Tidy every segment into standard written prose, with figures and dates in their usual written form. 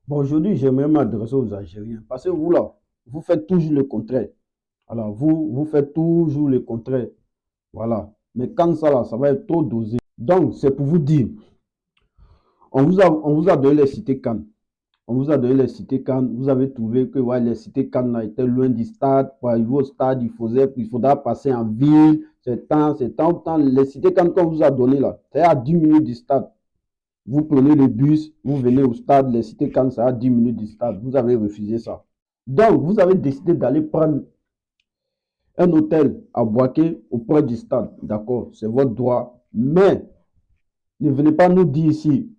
Bon, aujourd'hui, j'aimerais m'adresser aux Algériens parce que vous, là, vous faites toujours le contraire. Alors, vous faites toujours le contraire. Voilà. Mais quand ça, là, ça va être trop dosé. Donc, c'est pour vous dire, on vous a donné les cités Cannes. On vous a donné les cités Cannes. Vous avez trouvé que ouais, les cités Cannes là, étaient loin du stade. Pour arriver au stade, il faudra passer en ville. C'est tant. Les cités Cannes qu'on vous a donné là, c'est à 10 minutes du stade. Vous prenez le bus, vous venez au stade, les cités Cannes, c'est à 10 minutes du stade. Vous avez refusé ça. Donc, vous avez décidé d'aller prendre un hôtel à Boaké auprès du stade. D'accord, c'est votre droit. Mais ne venez pas nous dire ici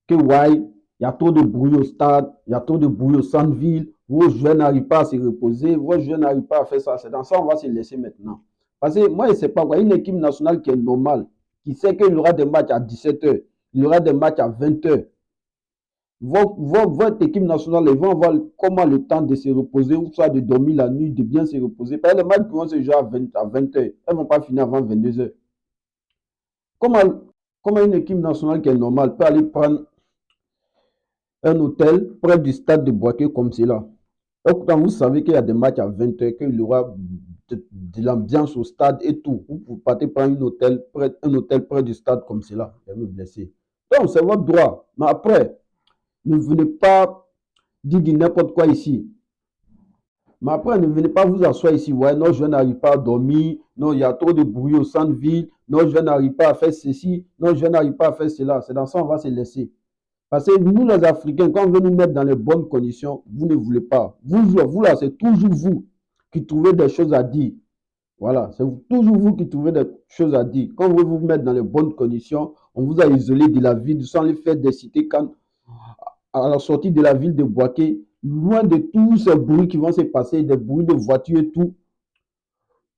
que ouais, il y a trop de bruit au stade, il y a trop de bruit au centre-ville, vos joueurs n'arrivent pas à se reposer, vos joueurs n'arrivent pas à faire ça. C'est dans ça qu'on va se laisser maintenant. Parce que moi, je ne sais pas quoi, une équipe nationale qui est normale, qui sait qu'il y aura des matchs à 17h, il y aura des matchs à 20h. Votre équipe nationale, ils vont avoir comment le temps de se reposer, ou soit de dormir la nuit, de bien se reposer. Parce que les matchs qui vont se jouer à 20h, elles ne vont pas finir avant 22h. Comment, comment une équipe nationale qui est normale peut aller prendre un hôtel près du stade de Boaké comme cela? Et pourtant, vous savez qu'il y a des matchs à 20h, qu'il y aura de l'ambiance au stade et tout. Vous partez prendre un hôtel près du stade comme cela. Je vais me blesser. Donc, c'est votre droit. Mais après, ne venez pas dire n'importe quoi ici. Mais après, ne venez pas vous asseoir ici. Ouais, non, je n'arrive pas à dormir. Non, il y a trop de bruit au centre-ville. Non, je n'arrive pas à faire ceci. Non, je n'arrive pas à faire cela. C'est dans ça qu'on va se laisser. Parce que nous, les Africains, quand on veut nous mettre dans les bonnes conditions, vous ne voulez pas. Vous là, c'est toujours vous qui trouvez des choses à dire. Voilà, c'est toujours vous qui trouvez des choses à dire. Quand on veut vous mettre dans les bonnes conditions, on vous a isolé de la ville, sans les faire des cités quand à la sortie de la ville de Boaké, loin de tous ces bruits qui vont se passer, des bruits de voitures et tout,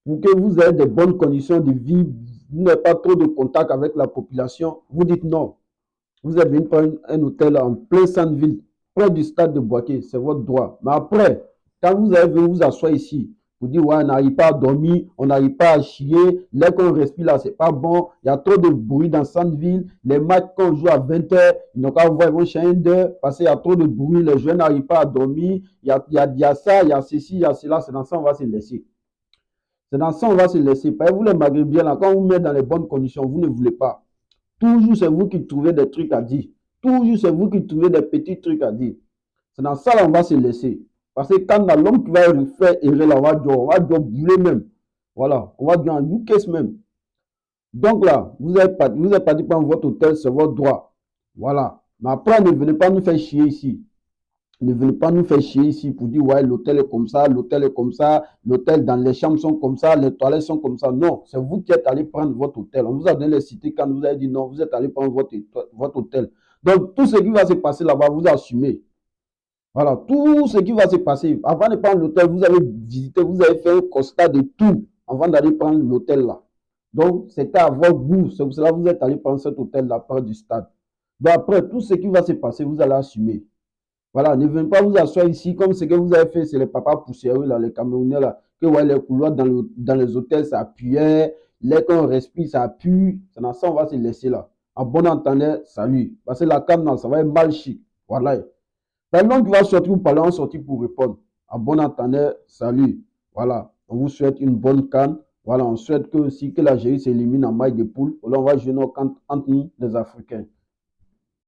pour que vous ayez des bonnes conditions de vie, vous n'avez pas trop de contact avec la population, vous dites non. Vous êtes venu prendre un hôtel en plein centre-ville, près du stade de Boaké, c'est votre droit. Mais après, quand vous avez venu vous asseoir ici, vous dites, ouais, on n'arrive pas à dormir, on n'arrive pas à chier, l'air qu'on respire là, c'est pas bon, il y a trop de bruit dans le centre-ville, les matchs qu'on joue à 20h, ils n'ont qu'à voir, ils vont changer d'heure, parce qu'il y a trop de bruit, les jeunes n'arrivent pas à dormir, il y a ça, il y a ceci, il y a cela, c'est dans ça qu'on va se laisser. C'est dans ça qu'on va se laisser. Parce que vous, les Maghrébiens, là, quand on vous met dans les bonnes conditions, vous ne voulez pas. Toujours, c'est vous qui trouvez des trucs à dire. Toujours, c'est vous qui trouvez des petits trucs à dire. C'est dans ça qu'on va se laisser. Parce que quand l'homme qui va faire errer là, on va dire brûler même. Voilà, on va dire en UK même. Donc là, vous êtes parti prendre votre hôtel, c'est votre droit. Voilà. Mais après, ne venez pas nous faire chier ici. Ne venez pas nous faire chier ici pour dire, ouais, l'hôtel est comme ça, l'hôtel est comme ça, l'hôtel dans les chambres sont comme ça, les toilettes sont comme ça. Non, c'est vous qui êtes allé prendre votre hôtel. On vous a donné les cités quand vous avez dit non, vous êtes allé prendre votre hôtel. Donc, tout ce qui va se passer là-bas, vous assumez. Voilà, tout ce qui va se passer. Avant de prendre l'hôtel, vous avez visité, vous avez fait un constat de tout avant d'aller prendre l'hôtel là. Donc, c'était à votre goût. C'est pour cela que vous êtes allé prendre cet hôtel là près du stade. Donc, après, tout ce qui va se passer, vous allez assumer. Voilà, ne venez pas vous asseoir ici comme ce que vous avez fait, c'est les papas poussiéreux, là, les Camerounais, là, que ouais, les couloirs dans les hôtels, ça puait, l'air qu'on respire, ça pue. C'est dans ça, on va se laisser là. En bon entendeur, salut. Parce que la canne, ça va être mal chic. Voilà. Pendant qui va sortir, vous parlez en sortie pour répondre. En bon entendeur, salut. Voilà. On vous souhaite une bonne canne. Voilà, on souhaite que aussi que l'Algérie s'élimine en maille de poule. Là, on va jouer nos cannes entre nous, les Africains.